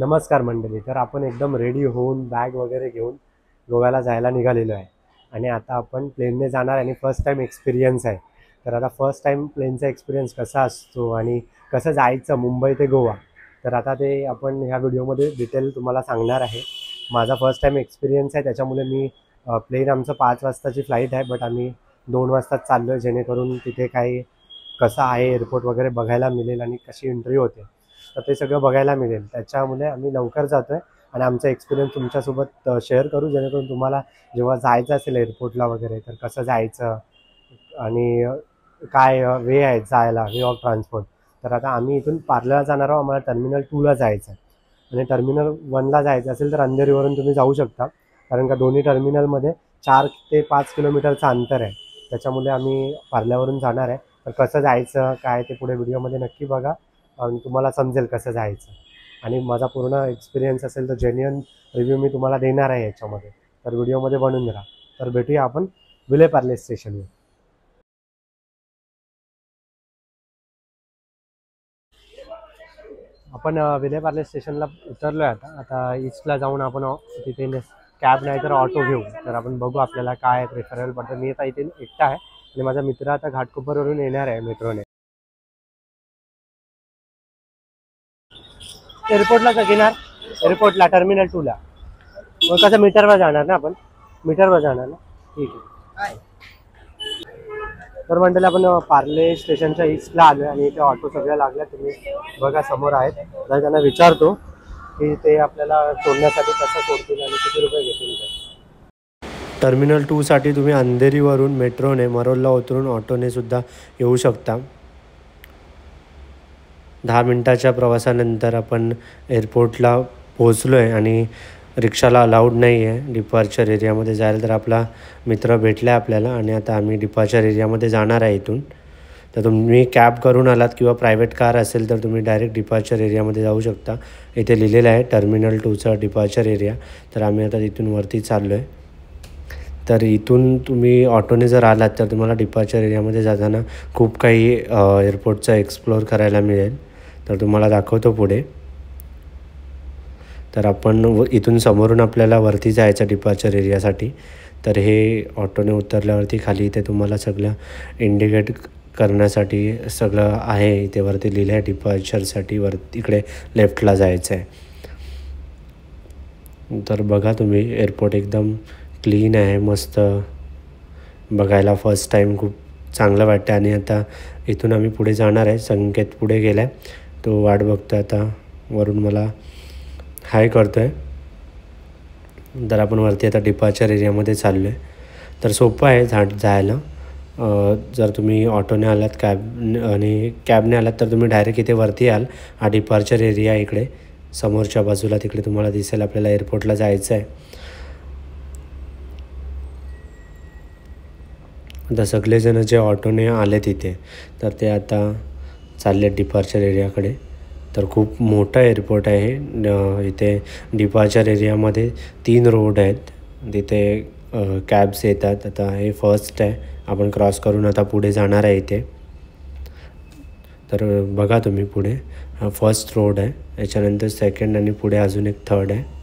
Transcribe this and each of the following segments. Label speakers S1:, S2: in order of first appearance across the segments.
S1: नमस्कार मंडळी. तर आपण एकदम रेडी होऊन बॅग वगैरे घेऊन गोव्याला जायला निघालेलो आहे आणि आता आपण प्लेनने जाणार आणि फर्स्ट टाईम एक्सपिरियन्स आहे. तर आता फर्स्ट टाईम प्लेनचा एक्सपिरियन्स कसा असतो आणि कसं जायचं मुंबई ते गोवा, तर आता ते आपण ह्या व्हिडिओमध्ये डिटेल तुम्हाला सांगणार आहे. माझा फर्स्ट टाईम एक्सपिरियन्स आहे, त्याच्यामुळे मी प्लेन आमचं 5 वाजताची फ्लाईट आहे, बट आम्ही 2 वाजताच चाललो आहे, जेणेकरून तिथे काही कसं आहे एअरपोर्ट वगैरे बघायला मिळेल आणि कशी एंट्री होते तर ते सगळं बघायला मिळेल. त्याच्यामुळे आम्ही लवकर जातो आहे आणि आमचा एक्सपिरियन्स तुमच्यासोबत शेअर करू, जेणेकरून तुम्हाला जेव्हा जायचं असेल एअरपोर्टला वगैरे तर कसं जायचं आणि काय वे आहे जायला, वे ऑफ ट्रान्सपोर्ट. तर आता आम्ही इथून पार्लरला जाणार आहोत. आम्हाला टर्मिनल 2ला जायचं आहे आणि टर्मिनल 1ला जायचं असेल तर अंधेरीवरून तुम्ही जाऊ शकता, कारण का दोन्ही टर्मिनलमध्ये 4 ते 5 किलोमीटरचं अंतर आहे. त्याच्यामुळे आम्ही पार्ल्यावरून जाणार आहे. तर कसं जायचं काय ते पुढे व्हिडिओमध्ये नक्की बघा आणि तुम्हाला समजेल कसं जायचं. आणि माझा पूर्ण एक्सपिरियन्स असेल तर जेन्युइन रिव्ह्यू मी तुम्हाला देणार आहे याच्यामध्ये, तर व्हिडिओमध्ये बनून राहा. तर भेटूया आपण विले पार्ले स्टेशनवर. आपण विले पार्ले स्टेशनला उतरलो आहे. आता ईस्टला जाऊन आपण तिथे कॅब नाही तर ऑटो घेऊ. तर आपण बघू आपल्याला काय प्रिफरेबल पडतं. मी आता इथे एकटा आहे आणि माझा मित्र आता घाटकोपरवरून येणार आहे मेट्रोने. एअरपोर्टला घेणार, एअरपोर्टला टर्मिनल 2ला. मग कसं मीटरवर जाणार ना आपण, मीटरवर जाणार ना. ठीक आहे. तर मंडळी आपण पार्ले स्टेशनच्या ईस्टला आलो आहे आणि इथे ऑटो सगळ्या लागल्या, तुम्ही बघा समोर आहेत. तर त्यांना विचारतो की ते आपल्याला सोडण्यासाठी कसं सोडतील आणि किती रुपये घेतील. टर्मिनल 2साठी तुम्ही अंधेरीवरून मेट्रोने मरोलला उतरून ऑटोने सुद्धा येऊ शकता. 10 मिनटाच्या प्रवासानंतर आपण एअरपोर्टला पोहोचलो आहे आणि रिक्षाला अलाउड नाही आहे डिपार्चर एरियामध्ये जायला. तर आपला मित्र भेटला आहे आपल्याला आणि आता आम्ही डिपार्चर एरियामध्ये जाणार आहे इथून. तर तुम्ही कॅब करून आलात किंवा प्रायव्हेट कार असेल तर तुम्ही डायरेक्ट डिपार्चर एरियामध्ये जाऊ शकता. इथे लिहिलेलं आहे टर्मिनल 2चा डिपार्चर एरिया. तर आम्ही आता इथून वरती चाललो आहे. तर इथून तुम्ही ऑटोने जर आलात तर तुम्हाला डिपार्चर एरियामध्ये जाताना खूप काही एअरपोर्टचं एक्सप्लोअर करायला मिळेल. तर तुम्हाला दाखवतो पुढे. तर आपण इथून समोरून आपल्याला वरती जायचं डिपार्चर एरियासाठी. तर हे ऑटोने उतरल्यावरती खाली इथे तुम्हाला सगळं इंडिकेट करण्यासाठी सगळं आहे. इथे वरती लिहिलं आहे डिपार्चरसाठी इकडे लेफ्टला जायचं आहे. तर बघा तुम्ही एअरपोर्ट एकदम क्लीन आहे, मस्त बघायला फर्स्ट टाईम खूप चांगलं वाटतं. आणि आता इथून आम्ही पुढे जाणार आहे. संकेत पुढे गेला आहे, तो वाट बघतो आता वरून मला हाय करतो आहे. तर आपण वरती आता डिपार्चर एरियामध्ये चाललो आहे. तर सोपं आहे जायला. जर तुम्ही ऑटोने आलात कॅबने आलात तर तुम्ही डायरेक्ट इथे वरती याल. हा डिपार्चर एरिया इकडे समोरच्या बाजूला तिकडे तुम्हाला दिसेल. आपल्याला एअरपोर्टला जायचं आहे. आता सगळेजण जे ऑटोने आले तिथे तर ते आता चालले डिपार्चर एरियाकडे. तर खूप मोठा एअरपोर्ट आहे. इथे डिपार्चर एरियामध्ये 3 रोड आहेत, तिथे कॅब्स येतात. आता हे फर्स्ट आहे, आपण क्रॉस करून आता पुढे जाणार आहे इथे. तर बघा तुम्ही पुढे हा फर्स्ट रोड आहे, याच्यानंतर सेकंड आणि पुढे अजून एक थर्ड आहे.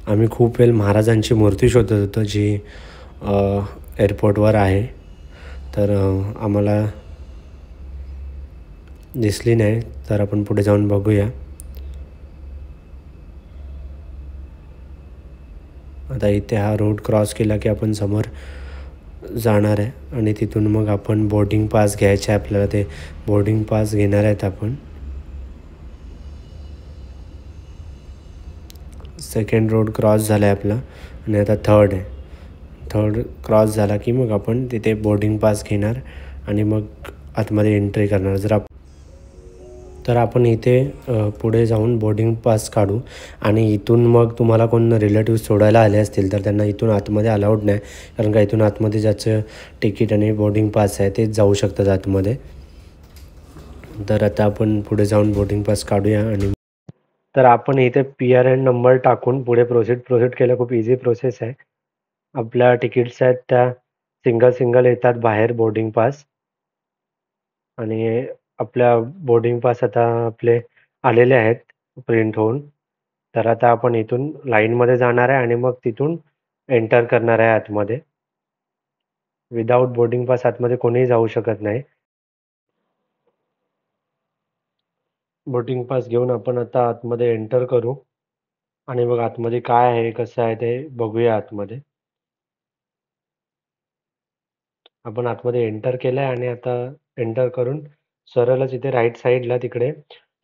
S1: आम्ही खूप वेळ महाराजांची मूर्ती शोधत होतो जी एअरपोर्टवर आहे. तर आम्हाला दिसली नाही. तर आपण पुढे जाऊन बघूया. आता इथे हा रोड क्रॉस केला की आपण समोर जाणार आहे आणि तिथून मग आपण बोर्डिंग पास घ्यायचे आहे आपल्याला. ते बोर्डिंग पास घेणार आहेत आपण. सेकंड रोड क्रॉस झाला आहे आपला आणि आता थर्ड आहे. थर्ड क्रॉस झाला की मग आपण तिथे बोर्डिंग पास घेणार आणि मग आतमध्ये एंट्री करणार. तर आपण इथे पुढे जाऊन बोर्डिंग पास काढू आणि इथून मग तुम्हाला कोण रिलेटिव्ह सोडायला आले असतील तर त्यांना इथून आतमध्ये अलाउड नाही, कारण का इथून आतमध्ये ज्याचं तिकीट आणि बोर्डिंग पास आहे तेच जाऊ शकतात आतमध्ये. तर आता आपण पुढे जाऊन बोर्डिंग पास काढूया. आणि तर आपण इथे PRN नंबर टाकून पुढे प्रोसीड केलं. खूप इझी प्रोसेस आहे. आपल्या तिकीट्स आहेत त्या सिंगल सिंगल येतात बाहेर बोर्डिंग पास. आणि आपल्या बोर्डिंग पास आता आपले आलेले आहेत प्रिंट होऊन. तर आता आपण इथून लाईनमध्ये जाणार आहे आणि मग तिथून एंटर करणार आहे आतमध्ये. विदाऊट बोर्डिंग पास आतमध्ये कोणीही जाऊ शकत नाही. बोर्डिंग पास घेऊन आपण आता आतमध्ये एंटर करू आणि मग आतमध्ये काय आहे कसं आहे ते बघूया आतमध्ये. आपण आतमध्ये एंटर केलंय आणि आता एंटर करून सरळच इथे राईट साईडला तिकडे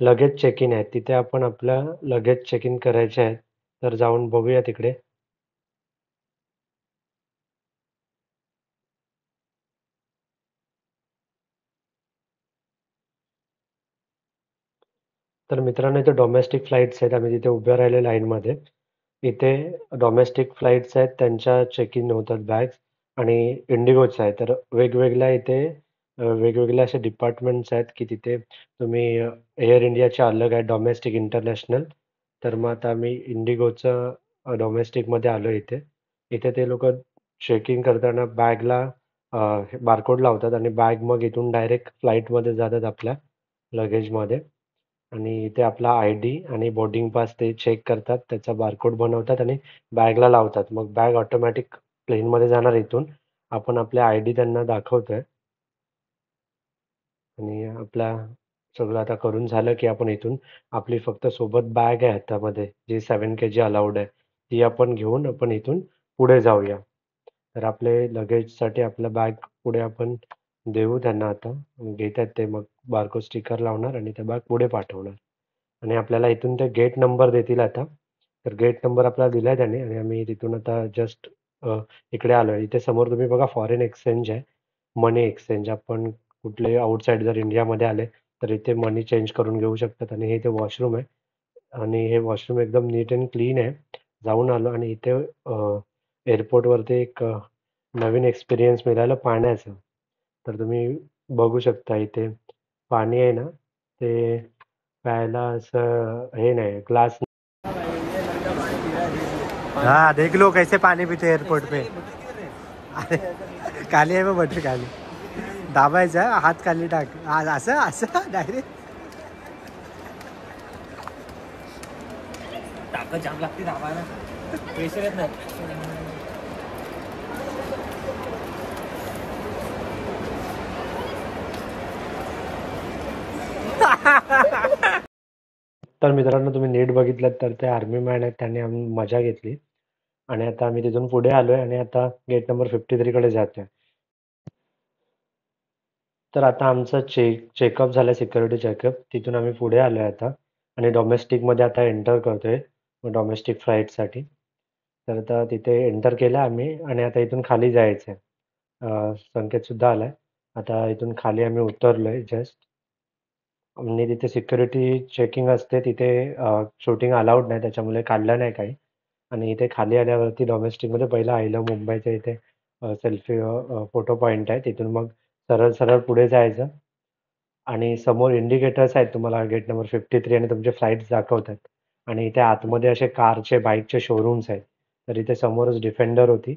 S1: लगेज चेक इन आहे, तिथे आपण आपलं लगेज चेक इन करायचे आहे. तर जाऊन बघूया तिकडे. तर मित्रांनो इथे डोमेस्टिक फ्लाईट्स आहेत, आम्ही तिथे उभे राहिले लाईनमध्ये. इथे डोमेस्टिक फ्लाईट्स आहेत त्यांच्या चेक इन होतात बॅग्स. आणि इंडिगोच आहे तर वेगवेगळ्या इथे वेगवेगळे असे डिपार्टमेंट्स आहेत की तिथे तुम्ही एअर इंडियाचे अलग आहे डोमेस्टिक इंटरनॅशनल. तर मग आता आम्ही इंडिगोचं डोमेस्टिकमध्ये आलो इथे. इथे ते लोक चेकिंग करताना बॅगला बारकोड लावतात आणि बॅग मग इथून डायरेक्ट फ्लाईटमध्ये जातात आपल्या लगेजमध्ये. आणि इथे आपला आय डी आणि बोर्डिंग पास ते चेक करतात, त्याचा बारकोड बनवतात आणि बॅगला लावतात. मग बॅग ऑटोमॅटिक प्लेनमध्ये जाणार इथून. आपण आपल्या आय डी त्यांना दाखवतोय आणि आपला सगळं आता करून झालं की आपण इथून आपली फक्त सोबत बॅग आहे हातामध्ये जी 7 kg अलाउड आहे, ती आपण घेऊन आपण इथून पुढे जाऊया. तर आपले लगेजसाठी आपला बॅग पुढे आपण देऊ त्यांना आता. घेतात ते मग बारकोड स्टिकर लावणार आणि त्या बॅग पुढे पाठवणार. आणि आपल्याला इथून ते गेट नंबर देतील आता. तर गेट नंबर आपल्याला दिलाय त्याने आणि आम्ही तिथून आता जस्ट इकडे आलोय. इथे समोर तुम्ही बघा फॉरेन एक्सचेंज आहे, मनी एक्सचेंज. आपण कुठलेही आउटसाइड जर इंडियामध्ये आले तर इथे मनी चेंज करून घेऊ शकतात. आणि हे इथे वॉशरूम आहे आणि हे वॉशरूम एकदम नीट अँड क्लीन आहे. जाऊन आलो आणि इथे एअरपोर्टवरती एक नवीन एक्सपिरियन्स मिळालं पाण्याचं. तर तुम्ही बघू शकता इथे पाणी आहे ना, ते प्यायला असं हे नाही, ग्लास. हाँ देख लो कैसे पानी पीते एयरपोर्ट पे. अरे खाली आहे मग बटर खाली दाबायचं हात खाली टाक असं असं डायरेक्ट.
S2: ताकद जाम लागते धावायला, प्रेशर येत नाही.
S1: तर मित्रांनो तुम्ही नीट बघितलं तर ते आर्मी मॅन आहेत, त्यांनी आम्ही मजा घेतली. आणि आता आम्ही तिथून पुढे आलोय आणि आता गेट नंबर 53 कडे जातोय. तर आता आमचं चेकअप झालं, सिक्युरिटी चेकअप. तिथून आम्ही पुढे आलोय आता आणि डोमेस्टिकमध्ये आता एंटर करतोय डोमेस्टिक फ्लाईटसाठी. तर आता तिथे एंटर केलं आम्ही आणि आता इथून खाली जायचं आहे. संकेत सुद्धा आलाय. आता इथून खाली आम्ही उतरलोय जस्ट. आणि तिथे सिक्युरिटी चेकिंग असते तिथे. शूटिंग अलाउड नाही त्याच्यामुळे काढलं नाही काही. आणि इथे खाली आल्यावरती डोमेस्टिकमध्ये पहिला आय लव्ह मुंबईच्या इथे सेल्फी फोटो पॉईंट आहे, तिथून मग सरळ सरळ पुढे जायचं. आणि समोर इंडिकेटर्स आहेत तुम्हाला गेट नंबर 53 आणि तुमचे फ्लाईट्स दाखवतात. आणि इथे आतमध्ये असे कारचे बाईकचे शोरूम्स आहेत. तर इथे समोरच डिफेंडर होती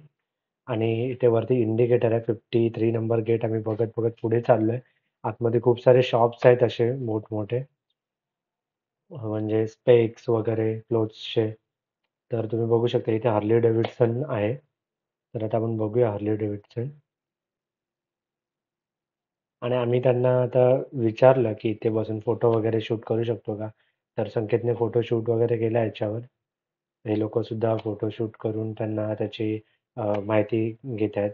S1: आणि इथे वरती इंडिकेटर आहे 53 नंबर गेट. आम्ही बघत बघत पुढे चाललोय. आतमध्ये खूप सारे शॉप्स आहेत असे मोठमोठे, म्हणजे स्पेक्स वगैरे क्लोथ्सचे. तर तुम्ही बघू शकता इथे हार्ली डेव्हिडसन आहे. तर आता आपण बघूया हार्ली डेव्हिडसन. आणि आम्ही त्यांना आता विचारलं की इथे बसून फोटो वगैरे शूट करू शकतो का. तर संकेतने फोटो शूट वगैरे केला याच्यावर. हे लोक सुद्धा फोटो शूट करून त्यांना त्याची माहिती घेत आहेत.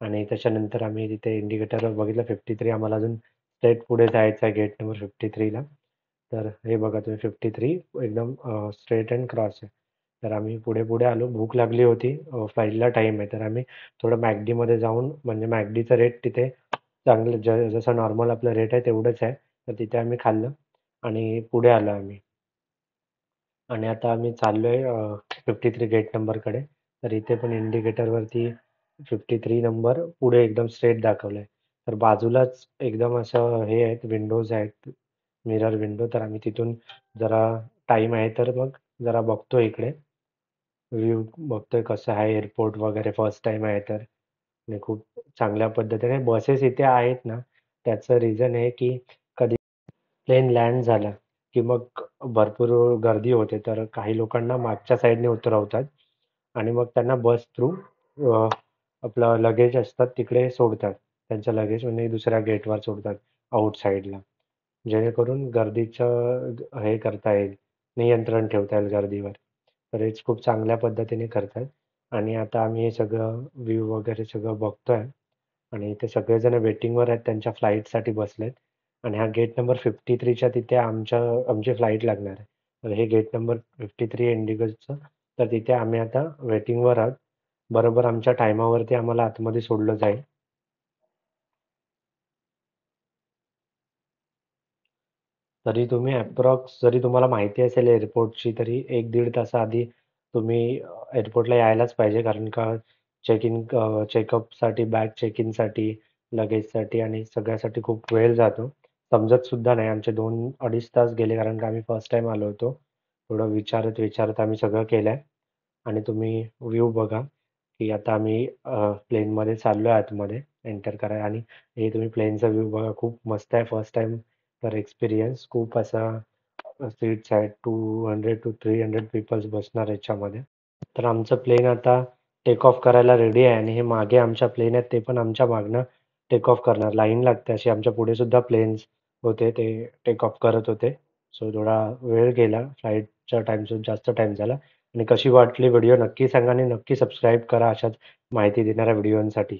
S1: आणि त्याच्यानंतर आम्ही तिथे इंडिकेटरवर बघितलं 53. आम्हाला अजून स्ट्रेट पुढे जायचं आहे गेट नंबर 53ला. तर हे बघा तुम्ही 53 एकदम स्ट्रेट अँड क्रॉस आहे. तर आम्ही पुढे पुढे आलो. भूक लागली होती, फ्लाईटला टाईम आहे. तर आम्ही थोडं मॅकडीमध्ये जाऊन, म्हणजे मॅकडीचं रेट तिथे चांगलं जसं नॉर्मल आपलं रेट आहे तेवढंच आहे. तर तिथे आम्ही खाल्लं आणि पुढे आलो आम्ही. आणि आता आम्ही चाललोय 53 गेट नंबरकडे. तर इथे पण इंडिकेटरवरती 53 नंबर पुढे एकदम स्ट्रेट दाखवलंय. तर बाजूलाच एकदम असं हे आहेत, विंडोज आहेत, मिरर विंडो. तर आम्ही तिथून जरा टाईम आहे तर मग जरा बघतो इकडे. व्ह्यू बघतोय कसं आहे एअरपोर्ट वगैरे फर्स्ट टाइम आहे तर. आणि खूप चांगल्या पद्धतीने बसेस इथे आहेत ना, त्याचं रिझन आहे की कधी प्लेन लँड झाला की मग भरपूर गर्दी होते, तर काही लोकांना मागच्या साईडने उतरवतात आणि मग त्यांना बस थ्रू आपलं लगेज असतात तिकडे सोडतात. त्यांचं लगेज म्हणजे दुसऱ्या गेटवर सोडतात आउट साईडला. जेणेकरून गर्दीचं हे करता येईल, नियंत्रण ठेवता येईल गर्दीवर. तर हेच खूप चांगल्या पद्धतीने करतात आणि आता आम्ही हे सगळं व्ह्यू वगैरे सगळं बघतोय आणि इथे सगळेजण वेटिंगवर आहेत त्यांच्या फ्लाईटसाठी बसलेत आणि हा गेट नंबर 53च्या तिथे आमची फ्लाईट लागणार आहे. तर हे गेट नंबर 53 इंडिगोचं. तर तिथे आम्ही आता वेटिंगवर आहोत. बरोबर आमच्या टायमावरती आम्हाला आतमध्ये सोडलं जाईल. तरी तुम्ही अप्रॉक्स जरी तुम्हाला माहिती असेल एअरपोर्टची तरी 1-1.5 तासाआधी तुम्ही एअरपोर्टला यायलाच पाहिजे, कारण का चेक इन चेकअपसाठी, बॅग चेक इनसाठी, लगेजसाठी आणि सगळ्यासाठी खूप वेळ जातो. समजत सुद्धा नाही. आमचे 2-2.5 तास गेले कारण का आम्ही फर्स्ट टाइम आलो होतो. थोडं विचारत विचारत आम्ही सगळं केलंय आणि तुम्ही व्ह्यू बघा की आता आम्ही प्लेनमध्ये चाललोय आतमध्ये एंटर करायला आणि हे तुम्ही प्लेनचा व्ह्यू बघा, खूप मस्त आहे फर्स्ट टाइम. तर एक्सपिरियन्स खूप असा सीट्स आहेत, 200 to 300 पीपल्स बसणार याच्यामध्ये. तर आमचं प्लेन आता टेक ऑफ करायला रेडी आहे आणि हे मागे आमच्या प्लेन आहेत ते पण आमच्या मागनं टेक ऑफ करणार. लाईन लागते अशी. आमच्या पुढे सुद्धा प्लेन्स होते, ते टेक ऑफ करत होते. सो थोडा वेळ गेला, फ्लाईटच्या टाईमचा जास्त टाईम झाला. आणि कशी वाटली व्हिडिओ नक्की सांगा आणि नक्की सबस्क्राईब करा अशाच माहिती देणाऱ्या व्हिडिओंसाठी.